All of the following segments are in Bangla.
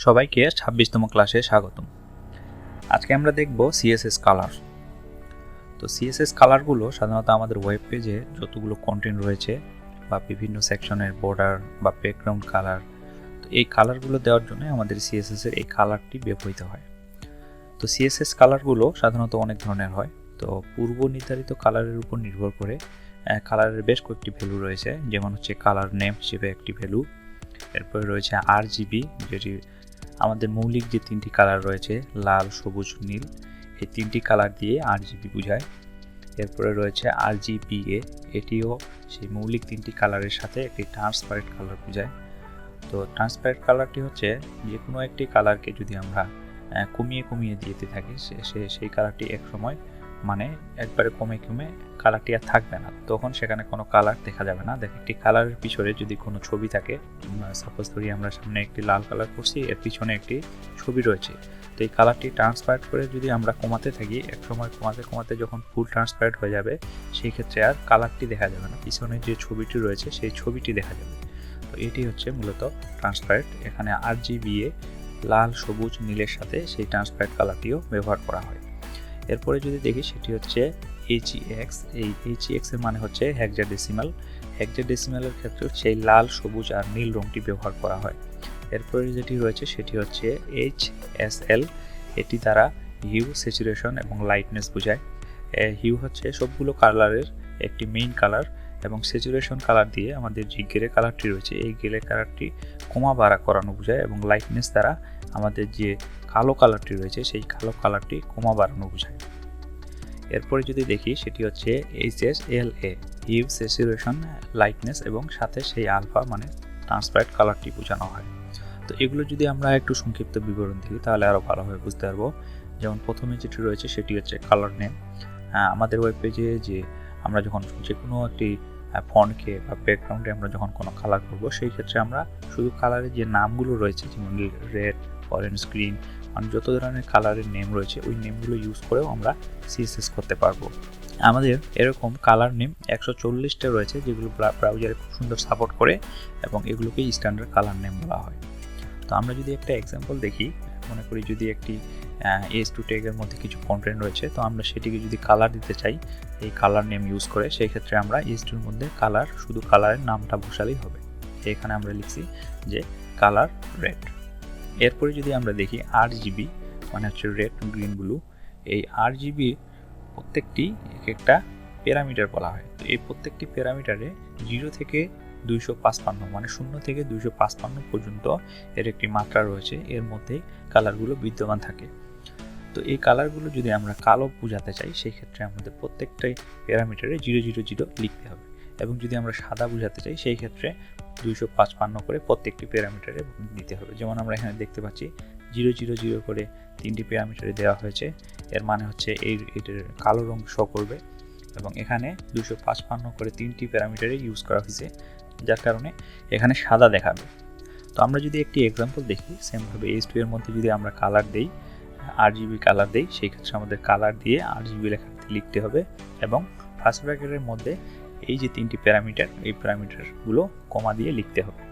সবাইকে 26তম ক্লাসে স্বাগতম। আজকে আমরা দেখব CSS কালার। তো CSS কালারগুলো সাধারণত আমাদের ওয়েব পেজে যতগুলো কন্টেন্ট রয়েছে বা বিভিন্ন সেকশনের বর্ডার বা ব্যাকগ্রাউন্ড কালার, তো এই কালারগুলো দেওয়ার জন্য আমাদের CSS এর এই কালারটি ব্যবহৃত হয়। তো CSS কালারগুলো সাধারণত অনেক ধরনের হয়। তো পূর্ব নির্ধারিত কালারের উপর নির্ভর করে কালারের বেশ কয়েকটি ভ্যালু রয়েছে, যেমন হচ্ছে কালার নেম হিসেবে একটি ভ্যালু, এরপরে রয়েছে RGB, যেটি আমাদের মৌলিক যে তিনটি কালার রয়েছে লাল, সবুজ, নীল, এই তিনটি কালার দিয়ে RGB বোঝায়। এরপরে রয়েছে RGBA, এটিও সেই মৌলিক তিনটি কালারের সাথে একটি ট্রান্সপারেন্ট কালার বোঝায়। তো ট্রান্সপারেন্ট কালারটি হচ্ছে যে কোনো একটি কালারকে যদি আমরা কমিয়ে কমিয়ে দিতে থাকি, সেই কালারটি এক সময় মানে একবারে কমে কমে কালারটি আর থাকবে না, তখন সেখানে কোনো কালার দেখা যাবে না। একটি কালারের পিছনে যদি কোনো ছবি থাকে, সাপোজ ধরি আমরা সামনে একটি লাল কালার করছি, এর পিছনে একটি ছবি রয়েছে, তো এই কালারটি ট্রান্সপারেন্ট করে যদি আমরা কমাতে থাকি, এক সময় কমাতে কমাতে যখন ফুল ট্রান্সপারেন্ট হয়ে যাবে, সেই ক্ষেত্রে আর কালারটি দেখা যাবে না, পিছনে যে ছবিটি রয়েছে সেই ছবিটি দেখা যাবে। তো এটি হচ্ছে মূলত ট্রান্সপারেন্ট। এখানে RGBA লাল, সবুজ, নীলের সাথে সেই ট্রান্সপারেন্ট কালারটিও ব্যবহার করা হয়। এরপরে যদি দেখি সেটি হচ্ছে HEX। এই HEX এর মানে হচ্ছে হেক্সাডেসিমাল। হেক্সাডেসিমালের ক্ষেত্রে সেই লাল, সবুজ আর নীল রঙটি ব্যবহার করা হয়। এরপরে যেটি রয়েছে সেটি হচ্ছে HSL। এটি দ্বারা হিউ, স্যাচুরেশন এবং লাইটনেস বোঝায়। হিউ হচ্ছে সবগুলো কালারের একটি মেইন কালার, এবং স্যাচুরেশন কালার দিয়ে আমাদের যে গ্রে কালারটি রয়েছে এই গ্রে কালারটি কমা বাড়া করানো বোঝায়, এবং লাইটনেস দ্বারা আমাদের যে কালো কালারটি রয়েছে সেই কালো কালারটি কমা বাড়ানো বোঝায়। এরপরে যদি দেখি সেটি হচ্ছে HSLA, হিউ, স্যাচুরেশন, লাইটনেস এবং সাথে সেই আলফা মানে ট্রান্সপারেন্ট কালারটি বোঝানো হয়। তো এগুলো যদি আমরা একটু সংক্ষিপ্ত বিবরণ দিই তাহলে আরও ভালোভাবে বুঝতে পারবো। যেমন প্রথমে যেটি রয়েছে সেটি হচ্ছে কালার নেম। আমাদের ওয়েব পেজে যে আমরা যখন যে কোনো একটি ফন্টকে বা ব্যাকগ্রাউন্ডে আমরা যখন কোনো কালার করব, সেই ক্ষেত্রে আমরা শুধু কালারের যে নামগুলো রয়েছে, যেমন রেড, অরেঞ্জ, গ্রিন, মানে যত ধরনের কালারের নেম রয়েছে ওই নেমগুলো ইউজ করেও আমরা CSS করতে পারবো। আমাদের এরকম কালার নেম 140টা রয়েছে, যেগুলো ব্রাউজারে খুব সুন্দর সাপোর্ট করে, এবং এগুলোকে স্ট্যান্ডার্ড কালার নেম বলা হয়। তো আমরা যদি একটা এক্সাম্পল দেখি, মনে করি যদি একটি H2 ট্যাগের মধ্যে কিছু কন্টেন্ট রয়েছে, তো আমরা সেটিকে যদি কালার দিতে চাই এই কালার নেম ইউজ করে, সেই ক্ষেত্রে আমরা H2 এর মধ্যে কালার, শুধু কালারের নামটা বসালেই হবে। এখানে আমরা লিখছি যে কালার রেড। এরপরে যদি আমরা দেখি RGB মানে হচ্ছে রেড, গ্রিন, ব্লু, এই RGB প্রত্যেকটি একটা প্যারামিটার বলা হয়। তো এই প্রত্যেকটি প্যারামিটারে 0 থেকে 255 মানে 0 থেকে 255 পর্যন্ত এর একটি মাত্রা রয়েছে, এর মধ্যে কালারগুলো বিদ্যমান থাকে। তো এই কালারগুলো যদি আমরা কালো বোঝাতে চাই, সেই ক্ষেত্রে আমাদের প্রত্যেকটাই প্যারামিটারে 000 লিখতে হবে, এবং যদি আমরা সাদা বোঝাতে চাই সেই ক্ষেত্রে 255 করে প্রত্যেকটি প্যারামিটারে দিতে হবে। যেমন আমরা এখানে দেখতে পাচ্ছি 000 করে 3টি প্যারামিটারে দেওয়া হয়েছে, এর মানে হচ্ছে এটার কালো রং শো করবে, এবং এখানে 255 করে 3টি প্যারামিটারে ইউজ করা হয়েছে, যার কারণে এখানে সাদা দেখাবে। তো আমরা যদি একটি এক্সাম্পল দেখি, সেমভাবে H2 এর মধ্যে যদি আমরা কালার দেই, RGB কালার দেই, সেই ক্ষেত্রে আমাদের কালার দিয়ে RGB লেখাটি লিখতে হবে, এবং ফার্স্ট ব্র্যাকেটের মধ্যে এই যে 3টি প্যারামিটার, এই প্যারামিটারগুলো কমা দিয়ে লিখতে হবে।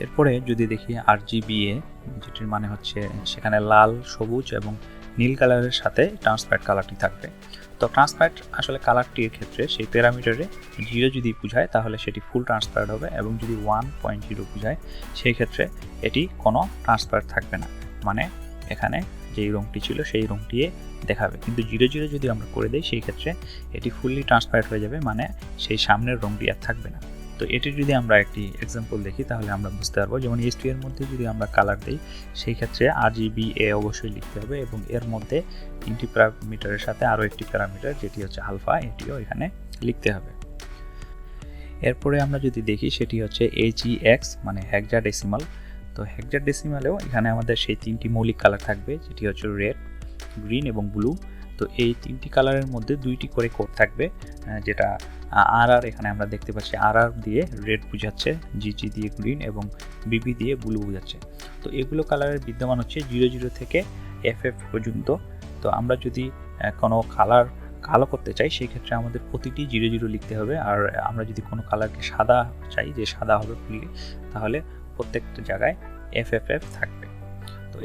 এরপরে যদি দেখি RGBA, যেটির মানে হচ্ছে সেখানে লাল, সবুজ এবং নীল কালারের সাথে ট্রান্সপারেন্ট কালারটি থাকবে। তো ট্রান্সপারেন্ট আসলে কালারটির ক্ষেত্রে সেই প্যারামিটারে 0 যদি বোঝায় তাহলে সেটি ফুল ট্রান্সপারেন্ট হবে, এবং যদি 1.0 বোঝায় সেই ক্ষেত্রে এটি কোনো ট্রান্সপারেন্ট থাকবে না, মানে এখানে যেই রঙটি ছিল সেই রঙটি দেখাবে। কিন্তু 0 যদি আমরা করে দিই সেই ক্ষেত্রে এটি ফুললি ট্রান্সপারেন্ট হয়ে যাবে, মানে সেই সামনের রঙটি আর থাকবে না। তো এটি যদি আমরা একটি এক্সাম্পল দেখি তাহলে আমরা বুঝতে পারবো। যেমন H2 এর মধ্যে যদি আমরা কালার দিই সেই ক্ষেত্রে RGBA অবশ্যই লিখতে হবে, এবং এর মধ্যে 3টি প্যারামিটারের সাথে আরও একটি প্যারামিটার যেটি হচ্ছে আলফা, এটিও এখানে লিখতে হবে। এরপরে আমরা যদি দেখি সেটি হচ্ছে HEX মানে হেক্সাডেসিমাল। তো হেক্সাডেসিমালেও এখানে আমাদের সেই 3টি মৌলিক কালার থাকবে, যেটি হচ্ছে রেড, গ্রিন এবং ব্লু। তো এই 3টি কালারের মধ্যে 2টি করে কোড থাকবে, যেটা RR, এখানে আমরা দেখতে পাচ্ছি RR দিয়ে রেড বোঝাচ্ছে, GG দিয়ে গ্রিন এবং BB দিয়ে ব্লু বোঝাচ্ছে। তো এগুলো কালারের বিদ্যমান হচ্ছে 00 থেকে FF পর্যন্ত। তো আমরা যদি কোনো কালার কালো করতে চাই সেই ক্ষেত্রে আমাদের প্রতিটি 00 লিখতে হবে, আর আমরা যদি কোনো কালারকে সাদা চাই যে সাদা হবে ফুললি, তাহলে প্রত্যেকটা জায়গায় FFF থাকবে।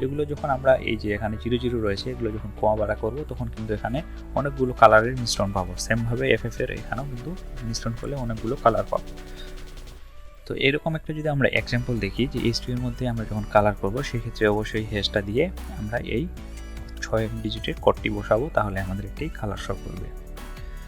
এগুলো যখন আমরা এই যে এখানে 0 0 রয়েছে এগুলো যখন কমা বাড়া করব তখন কিন্তু এখানে অনেকগুলো কালারের মিশ্রণ পাবো। সেমভাবে এফএফ এর এখানেও কিন্তু মিশ্রণ করলে অনেকগুলো কালার পাবো। তো এরকম একটা যদি আমরা এক্সাম্পল দেখি যে H2 এর মধ্যে আমরা যখন কালার করব সেক্ষেত্রে অবশ্যই হ্যাশটা দিয়ে আমরা এই 6 ডিজিটের কোডটি বসাবো, তাহলে আমাদের একটি কালার শো করবে।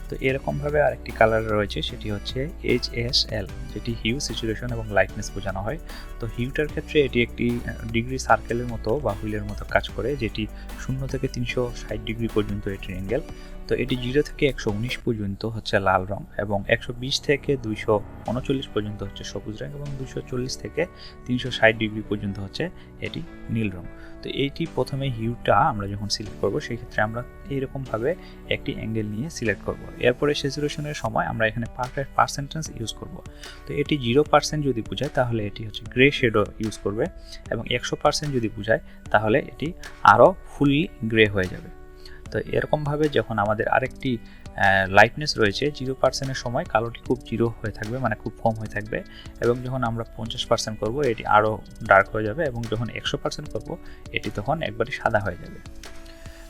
তো এরকমভাবে আরেকটি কালার রয়েছে, সেটি হচ্ছে HSL, যেটি হিউ, স্যাচুরেশন এবং লাইটনেস বোঝানো হয়। তো হিউটার ক্ষেত্রে এটি একটি ডিগ্রি সার্কেলের মতো বা হুইলের মতো কাজ করে, যেটি 0 থেকে 360 ডিগ্রি পর্যন্ত এটির অ্যাঙ্গেল। তো এটি 0 থেকে 119 পর্যন্ত হচ্ছে লাল রং, এবং 120 থেকে 239 পর্যন্ত হচ্ছে সবুজ রং, এবং 240 থেকে 360 ডিগ্রি পর্যন্ত হচ্ছে এটি নীল রং। তো এইটি প্রথমে হিউটা আমরা যখন সিলেক্ট করব সেই ক্ষেত্রে আমরা এইরকমভাবে একটি অ্যাঙ্গেল নিয়ে সিলেক্ট করব। এরপরে স্যাচুরেশনের সময় আমরা এখানে পার্সেন্টেজ ইউজ করব। তো এটি 0% যদি বোঝায় তাহলে এটি হচ্ছে গ্রে শেডো ইউজ করবে, এবং 100% যদি বোঝায় তাহলে এটি আরও ফুললি গ্রে হয়ে যাবে। তো এরকমভাবে যখন আমাদের আরেকটি লাইটনেস রয়েছে 0% এর সময় কালোটি খুব 0 হয়ে থাকবে, মানে খুব কম হয়ে থাকবে, এবং যখন আমরা 50% করব এটি আরও ডার্ক হয়ে যাবে, এবং যখন 100% করব এটি তখন একবারে সাদা হয়ে যাবে।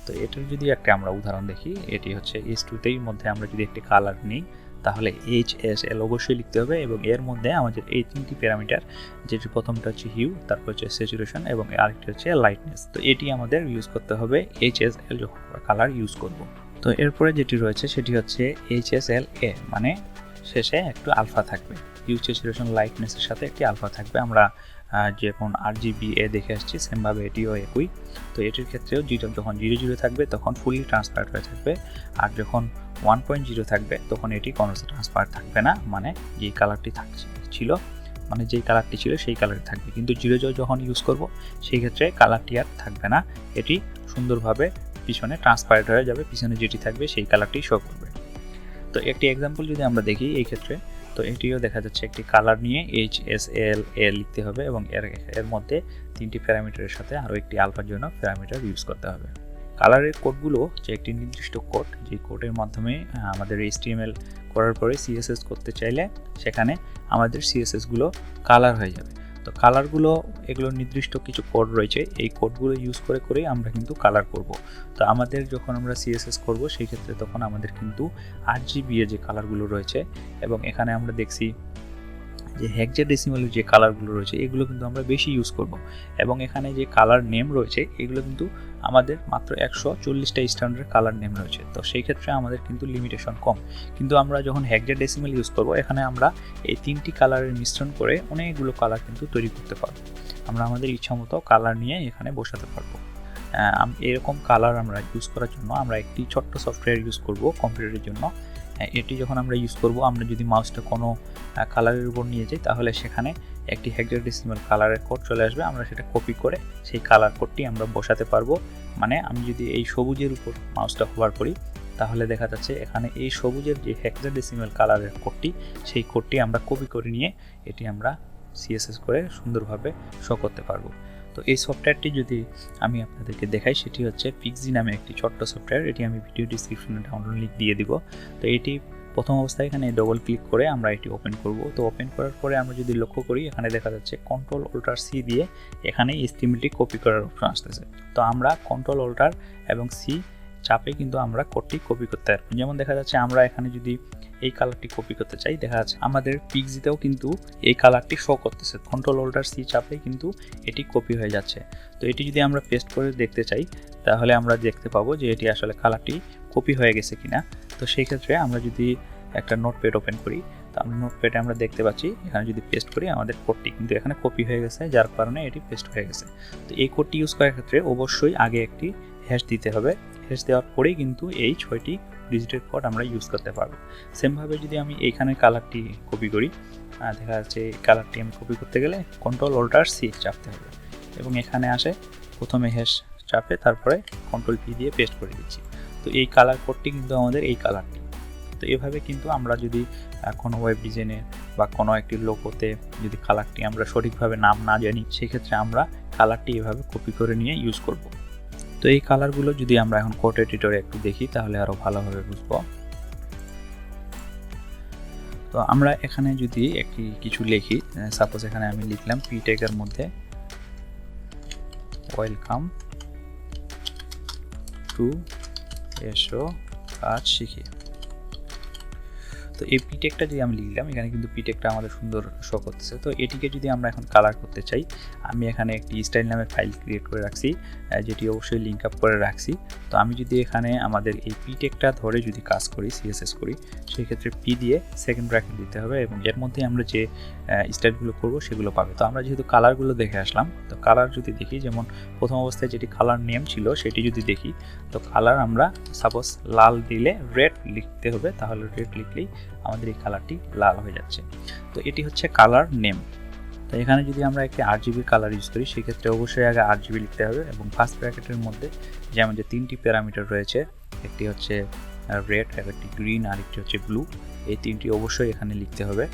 তো এটার যদি একটা আমরা উদাহরণ দেখি, এটি হচ্ছে H2তেই মধ্যে আমরা যদি একটি কালার নিই তাহলে HSL অবশ্যই লিখতে হবে, এবং এর মধ্যে আমাদের এই 3টি প্যারামিটার, যেটি প্রথমটা হচ্ছে হিউ, তারপর হচ্ছে স্যাচুরেশন এবং আরেকটি হচ্ছে লাইটনেস। তো এটি আমাদের ইউজ করতে হবে HSL যখন আমরা কালার ইউজ করব। তো এরপরে যেটি রয়েছে সেটি হচ্ছে HSLA, মানে শেষে একটু আলফা থাকবে। হিউ, স্যাচুরেশন, লাইটনেসের সাথে একটি আলফা থাকবে। আমরা যেমন RGBA দেখে আসছি সেমভাবে এটিও একই। তো এটির ক্ষেত্রেও যখন 0 0 থাকবে তখন ফুললি ট্রান্সপারেন্ট হয়ে থাকবে, আর যখন 1.0 থাকবে তখন এটি কোনো ট্রান্সপারেন্ট থাকবে না, মানে যেই কালারটি ছিল সেই কালারই থাকবে। কিন্তু 0 0 যখন ইউজ করব সেই ক্ষেত্রে কালারটি আর থাকবে না, এটি সুন্দরভাবে পিছনে ট্রান্সপারেন্ট হয়ে যাবে, পিছনে যেটি থাকবে সেই কালারটি শো করবে। তো একটি এক্সাম্পল যদি আমরা দেখি এই ক্ষেত্রে, তো এটিও দেখা যাচ্ছে একটি কালার নিয়ে HSLA লিখতে হবে, এবং এর মধ্যে 3টি প্যারামিটারের সাথে আরও একটি আলফার জন্য প্যারামিটার ইউজ করতে হবে। কালারের কোডগুলো যে একটি নির্দিষ্ট কোড, যে কোডের মাধ্যমে আমাদের HTML করার পরে CSS করতে চাইলে সেখানে আমাদের CSSগুলো কালার হয়ে যাবে। তো কালারগুলো এগুলো নির্দিষ্ট কিছু কোড রয়েছে, এই কোডগুলো ইউজ করেই আমরা কিন্তু কালার করব। তো আমাদের যখন আমরা CSS করব সেই ক্ষেত্রে তখন আমাদের কিন্তু RGBA যে কালারগুলো রয়েছে, এবং এখানে আমরা দেখছি যে হেক্সাডেসিমালের যে কালারগুলো রয়েছে এগুলো কিন্তু আমরা বেশি ইউজ করব, এবং এখানে যে কালার নেম রয়েছে এগুলো কিন্তু আমাদের মাত্র 140টা স্ট্যান্ডার্ড কালার নেম রয়েছে। তো সেই ক্ষেত্রে আমাদের কিন্তু লিমিটেশন কম, কিন্তু আমরা যখন হেক্সাডেসিমাল ইউজ করব এখানে আমরা এই 3টি কালারের মিশ্রণ করে অনেকগুলো কালার কিন্তু তৈরি করতে পারবো। আমরা আমাদের ইচ্ছামতো কালার নিয়ে এখানে বসাতে পারবো। এরকম কালার আমরা ইউজ করার জন্য আমরা একটি ছোট্ট সফটওয়্যার ইউজ করব কম্পিউটারের জন্য। এটি যখন আমরা ইউজ করব, আমরা যদি মাউসটা কোনো কালারের উপর নিয়ে যাই তাহলে সেখানে একটি হেক্সাডেসিমাল কালারের কোড চলে আসবে, আমরা সেটা কপি করে সেই কালার কোডটি আমরা বসাতে পারবো। মানে আমি যদি এই সবুজের উপর মাউসটা হোভার করি তাহলে দেখা যাচ্ছে এখানে এই সবুজের যে হেক্সাডেসিমাল কালারের কোডটি, সেই কোডটি আমরা কপি করে নিয়ে এটি আমরা CSS করে সুন্দরভাবে শো করতে পারবো। তো এই সফটওয়্যারটি যদি আমি আপনাদেরকে দেখাই, সেটি হচ্ছে পিক্সি নামে একটি ছোট্ট সফটওয়্যার। এটি আমি ভিডিও ডিসক্রিপশনে ডাউনলোড লিঙ্ক দিয়ে দিব। তো এটি প্রথম অবস্থায় এখানে ডবল ক্লিক করে আমরা এটি ওপেন করব। তো ওপেন করার পরে আমরা যদি লক্ষ্য করি এখানে দেখা যাচ্ছে Ctrl-Alt-C দিয়ে এখানে HTMLটি কপি করার অপশন আসতেছে। তো আমরা Ctrl-Alt এবং C চাপে কিন্তু আমরা কোডটি কপি করতে পারবো। যেমন দেখা যাচ্ছে আমরা এখানে যদি এই কালারটি কপি করতে চাই, দেখা যাচ্ছে আমাদের পিক্সিতেও কিন্তু এই কালারটি শো করতেছে। Ctrl-Alt-C চাপে কিন্তু এটি কপি হয়ে যাচ্ছে। তো এটি যদি আমরা পেস্ট করে দেখতে চাই তাহলে আমরা দেখতে পাবো যে এটি আসলে কালারটি কপি হয়ে গেছে কিনা। তো সেই ক্ষেত্রে আমরা যদি একটা নোটপ্যাড ওপেন করি, তো আমরা নোটপ্যাডে আমরা দেখতে পাচ্ছি এখানে যদি পেস্ট করি আমাদের কোডটি কিন্তু এখানে কপি হয়ে গেছে, যার কারণে এটি পেস্ট হয়ে গেছে। তো এই কোডটি ইউজ করার ক্ষেত্রে অবশ্যই আগে একটি হ্যাশ দিতে হবে। হ্যাশ দেওয়ার পরেই কিন্তু এই 6টি ডিজিটের কোড আমরা ইউজ করতে পারবো। সেমভাবে যদি আমি এইখানে কালারটি কপি করি, দেখা যাচ্ছে এই কালারটি আমি কপি করতে গেলে Ctrl-Alt-C চাপতে হবে, এবং এখানে আসে প্রথমে হ্যাশ চাপে তারপরে Ctrl-V দিয়ে পেস্ট করে দিচ্ছি। তো এই কালার কোডটি কিন্তু আমাদের এই কালারটি। তো এভাবে কিন্তু আমরা যদি কোনো ওয়েব ডিজাইনে বা কোনো একটি লোগোতে যদি কালারটি আমরা সঠিকভাবে নাম না জানি, সেক্ষেত্রে আমরা কালারটি এভাবে কপি করে নিয়ে ইউজ করব। তো এই কালারগুলো যদি আমরা এখন কোড এডিটরে একটু দেখি তাহলে আরও ভালোভাবে বুঝব। তো আমরা এখানে যদি কিছু লিখি, সাপোজ এখানে আমি লিখলাম পি ট্যাগের মধ্যে ওয়েলকাম টু এসো কাজ শিখি। তো এই পিটেকটা যদি আমি লিখলাম, এখানে কিন্তু পিটেকটা আমাদের সুন্দর শো করতেছে। তো এটিকে যদি আমরা এখন কালার করতে চাই, আমি এখানে একটি স্টাইল নামে ফাইল ক্রিয়েট করে রাখছি, যেটি অবশ্যই লিঙ্ক আপ করে রাখছি। তো আমি যদি এখানে আমাদের এই পিটেকটা ধরে যদি কাজ করি, সিএসএস করি, সেই ক্ষেত্রে পি দিয়ে সেকেন্ড ব্র্যাকেট দিতে হবে এবং এর মধ্যে আমরা যে স্টাইলগুলো করব সেগুলো পাবে। তো আমরা যেহেতু কালারগুলো দেখে আসলাম, তো কালার যদি দেখি, যেমন প্রথম অবস্থায় যেটি কালার নেম ছিল সেটি যদি দেখি, তো কালার আমরা সাপোজ লাল দিলে রেড লিখতে হবে, তাহলে রেড লিখলেই আমাদের এই কালারটি লাল হয়ে যাচ্ছে। তো এটি হচ্ছে কালার নেম। তো এখানে যদি আমরা একটি RGB কালার ইউজ করি, সেক্ষেত্রে অবশ্যই আগে RGB লিখতে হবে এবং ফার্স্ট ব্র্যাকেটের মধ্যে যেমন যে 3টি প্যারামিটার রয়েছে, একটি হচ্ছে রেড, একটি গ্রিন, আর একটি হচ্ছে ব্লু, এই 3টি অবশ্যই এখানে লিখতে হবে।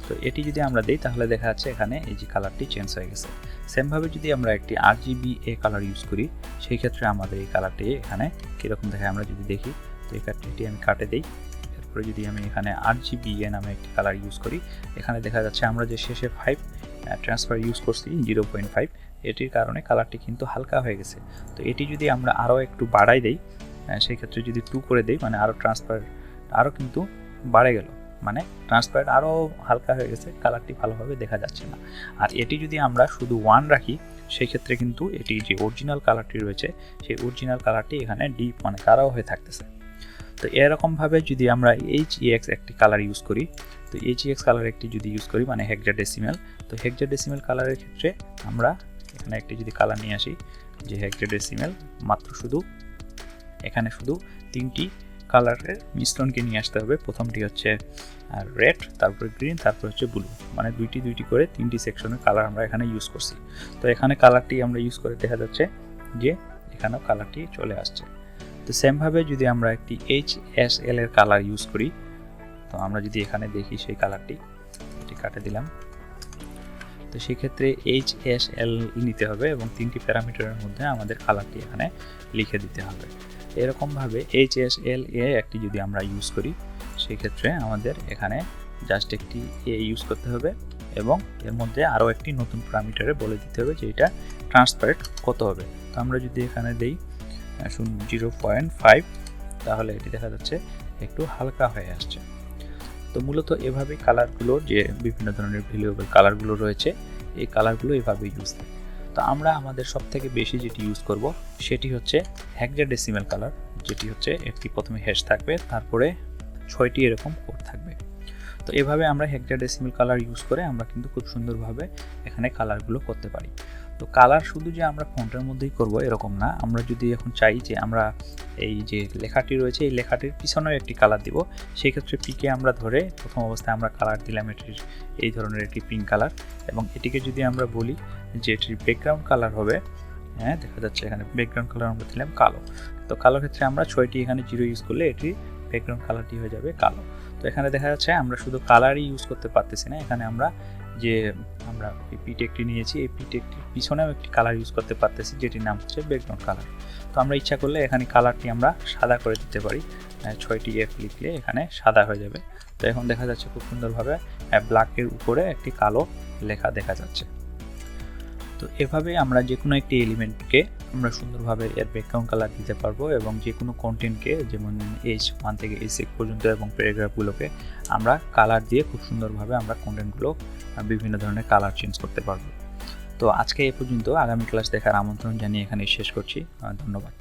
তো এটি যদি আমরা দিই, তাহলে দেখা যাচ্ছে এখানে এই যে কালারটি চেঞ্জ হয়ে গেছে। সেমভাবে যদি আমরা একটি RGB কালার ইউজ করি, সেই ক্ষেত্রে আমাদের এই কালারটি এখানে কীরকম দেখে আমরা যদি দেখি, তো এটি আমি কাটে দিই। যদি আমি এখানে RGB নামে একটি কালার ইউজ করি, এখানে দেখা যাচ্ছে আমরা যে শেষে 5 ট্রান্সফার ইউজ করছি 0.5, এটির কারণে কালারটি কিন্তু হালকা হয়ে গেছে। তো এটি যদি আমরা আরও একটু বাড়াই দেই, সেই ক্ষেত্রে যদি 2 করে দেই, মানে আরও ট্রান্সফার আরও কিন্তু বাড়ে গেল, মানে ট্রান্সফার আরও হালকা হয়ে গেছে, কালারটি ভালোভাবে দেখা যাচ্ছে না। আর এটি যদি আমরা শুধু 1 রাখি, সেই ক্ষেত্রে কিন্তু এটি যে অরিজিনাল কালারটি রয়েছে, সেই অরিজিনাল কালারটি এখানে ডিপ মানে গাঢ় হয়ে থাকতেছে। তো এরকমভাবে যদি আমরা HEX একটি কালার ইউজ করি, তো HEX কালার একটি যদি ইউজ করি মানে হেক্সাডেসিমাল, তো হেক্সাডেসিমাল কালারের ক্ষেত্রে আমরা এখানে একটি যদি কালার নিয়ে আসি, যে হেক্সাডেসিমাল, মাত্র শুধু এখানে শুধু 3টি কালারের মিশ্রণকে নিয়ে আসতে হবে। প্রথমটি হচ্ছে রেড, তারপরে গ্রিন, তারপর হচ্ছে ব্লু, মানে দুইটি করে 3টি সেকশনের কালার আমরা এখানে ইউজ করছি। তো এখানে কালারটি আমরা ইউজ করে দেখা যাচ্ছে যে এখানেও কালারটি চলে আসছে। তো সেমভাবে যদি আমরা একটি HSL এর কালার ইউজ করি, তো আমরা যদি এখানে দেখি সেই কালারটি, এটি কাটে দিলাম। তো সেক্ষেত্রে HSL নিতে হবে এবং 3টি প্যারামিটারের মধ্যে আমাদের কালারটি এখানে লিখে দিতে হবে। এরকমভাবে HSL একটি যদি আমরা ইউজ করি, সেই ক্ষেত্রে আমাদের এখানে জাস্ট একটি ইউজ করতে হবে এবং এর মধ্যে আরও একটি নতুন প্যারামিটারে বলে দিতে হবে যে এটা ট্রান্সপারেন্ট কত হবে। তো আমরা যদি এখানে দেই 0.5, তাহলে এটি দেখা যাচ্ছে একটু হালকা হয়ে আসছে। তো মূলত এভাবে কালারগুলোর যে বিভিন্ন ধরনের ভ্যালুয়েবল কালারগুলো রয়েছে, এই কালারগুলো এভাবে ইউজ হয়। তো আমরা আমাদের সবথেকে বেশি যেটি ইউজ করব সেটি হচ্ছে হেক্সাডেসিমাল কালার, যেটি হচ্ছে একটি প্রথমে হ্যাশ থাকবে, তারপরে 6টি এরকম কোড থাকবে। তো এভাবে আমরা হেক্সাডেসিমাল কালার ইউজ করে আমরা কিন্তু খুব সুন্দরভাবে এখানে কালারগুলো করতে পারি। তো কালার শুধু যে আমরা ফন্টের মধ্যেই করব এরকম না, আমরা যদি এখন চাই যে আমরা এই যে লেখাটি রয়েছে এই লেখাটির পিছনেও একটি কালার দিব, সেই ক্ষেত্রে পিকে আমরা ধরে প্রথম অবস্থায় আমরা কালার দিলাম এটির এই ধরনের একটি পিঙ্ক কালার, এবং এটিকে যদি আমরা বলি যে এটির ব্যাকগ্রাউন্ড কালার হবে, হ্যাঁ দেখা যাচ্ছে এখানে ব্যাকগ্রাউন্ড কালার আমরা দিলাম কালো। তো কালো ক্ষেত্রে আমরা 6টি এখানে 0 ইউজ করলে এটির ব্যাকগ্রাউন্ড কালারটি হয়ে যাবে কালো। তো এখানে দেখা যাচ্ছে আমরা শুধু কালারই ইউজ করতে পারতেছি না, এখানে আমরা এই পিটেকটি নিয়েছি, এই পিটেকটির পিছনেও একটি কালার ইউজ করতে পারতেছি, যেটির নাম হচ্ছে ব্যাকগ্রাউন্ড কালার। তো আমরা ইচ্ছা করলে এখানে কালারটি আমরা সাদা করে দিতে পারি, 6টি F লিখলে এখানে সাদা হয়ে যাবে। তো এখন দেখা যাচ্ছে খুব সুন্দরভাবে ব্ল্যাকের উপরে একটি কালো লেখা দেখা যাচ্ছে। তো এভাবে আমরা যে কোনো একটি এলিমেন্টকে আমরা সুন্দরভাবে এর ব্যাকগ্রাউন্ড কালার দিতে পারবো এবং যে কোনো কন্টেন্টকে, যেমন H1 থেকে H6 পর্যন্ত এবং প্যারাগ্রাফগুলোকে আমরা কালার দিয়ে খুব সুন্দরভাবে আমরা কন্টেন্টগুলো বিভিন্ন ধরনের কালার চেঞ্জ করতে পারবো। তো আজকে এ পর্যন্ত, আগামী ক্লাস দেখার আমন্ত্রণ জানিয়ে এখানে শেষ করছি। ধন্যবাদ।